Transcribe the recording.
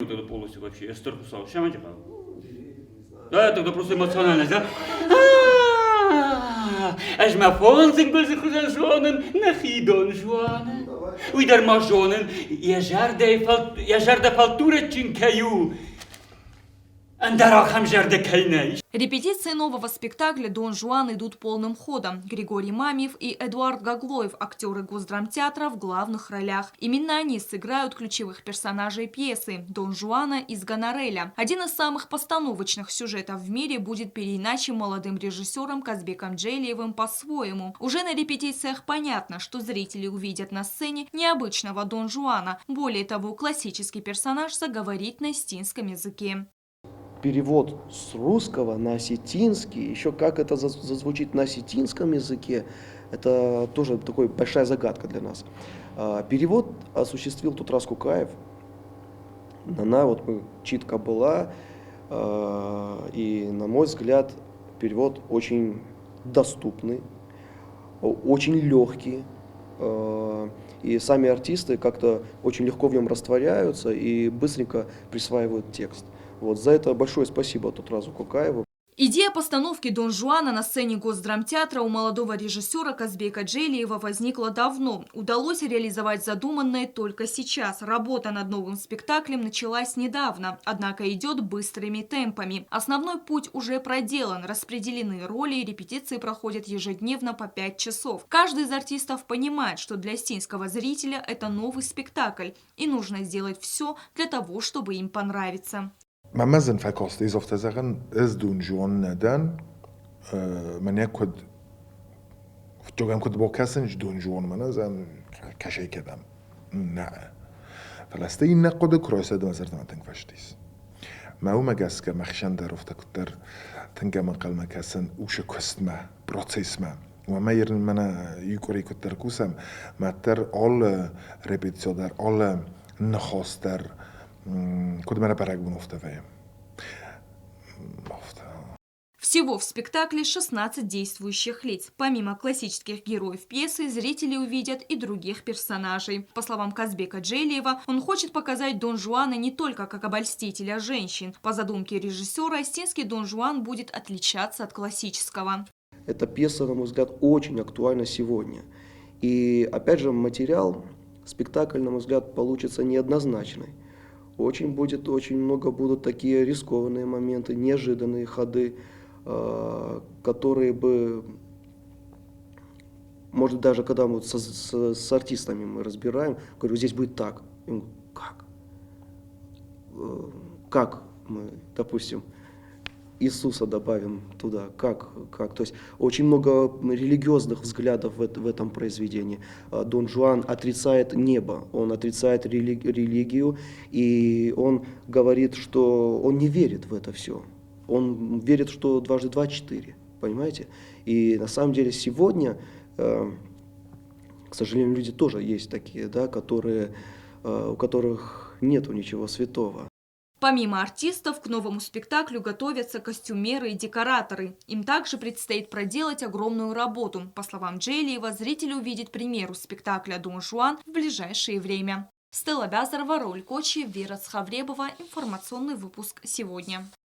Вот это полностью вообще, я старкусал. Щамайте, да, тогда просто эмоциональность, да? Als maar volgens ik wil zich gaan zonen, naar Don Juan. Wie daar maar zonen, je jarde falture чинкаю. Андарахам жарде кайнай. Репетиции нового спектакля «Дон Жуан» идут полным ходом. Григорий Мамьев и Эдуард Гаглоев, актеры Госдрамтеатра, в главных ролях. Именно они сыграют ключевых персонажей пьесы «Дон Жуана» из Гонореля. Один из самых постановочных сюжетов в мире будет переиначен молодым режиссером Казбеком Джейлиевым по-своему. Уже на репетициях понятно, что зрители увидят на сцене необычного Дон Жуана. Более того, классический персонаж заговорит на осетинском языке. Перевод с русского на осетинский, еще как это зазвучит на осетинском языке, это тоже такая большая загадка для нас. Перевод осуществил Тутрас Кукаев. Она вот читка была, и, на мой взгляд, перевод очень доступный, очень легкий. И сами артисты как-то очень легко в нем растворяются и быстренько присваивают текст. Вот за это большое спасибо Тутрасу Кукаеву. Идея постановки «Дон Жуана» на сцене Госдрамтеатра у молодого режиссера Казбека Джейлиева возникла давно. Удалось реализовать задуманное только сейчас. Работа над новым спектаклем началась недавно, однако идет быстрыми темпами. Основной путь уже проделан, распределены роли и репетиции проходят ежедневно по 5 часов. Каждый из артистов понимает, что для осетинского зрителя это новый спектакль, и нужно сделать все для того, чтобы им понравиться. من مازن فکاست ایزاف تزاقن از دون جوان ندن من یک کد جوگم کد با کسنج دون جوان من ازن کشی کدم نه فلسته این نقد کرایسه دم ازر دم تنگ فشتیس ما او مگس که مخشن در افته کتر تنگ من قلم کسن اوش کست ما پروسیس ما و ما یرن من یکوری کتر کوسم ما تر آل رپیتسیو در آل نخواستر Всего в спектакле 16 действующих лиц. Помимо классических героев пьесы, зрители увидят и других персонажей. По словам Казбека Джейлиева, он хочет показать Дон Жуана не только как обольстителя женщин. По задумке режиссера, осетинский Дон Жуан будет отличаться от классического. Эта пьеса, на мой взгляд, очень актуальна сегодня. И, опять же, материал, спектакль, на мой взгляд, получится неоднозначный. Очень много будут такие рискованные моменты, неожиданные ходы, которые бы, может, даже когда мы с артистами мы разбираем, говорю, здесь будет так. И мы, как? Как мы, допустим, Иисуса добавим туда, как? То есть очень много религиозных взглядов в этом произведении. Дон Жуан отрицает небо, он отрицает религию, и он говорит, что он не верит в это все. Он верит, что дважды два – 4, понимаете? И на самом деле сегодня, к сожалению, люди тоже есть такие, да, у которых нету ничего святого. Помимо артистов, к новому спектаклю готовятся костюмеры и декораторы. Им также предстоит проделать огромную работу. По словам Джейлиева, зрители увидят премьеру спектакля «Дон Жуан» в ближайшее время. Стелла Бязарова, Рауль Кочи, Вера Цхавребова. Информационный выпуск сегодня.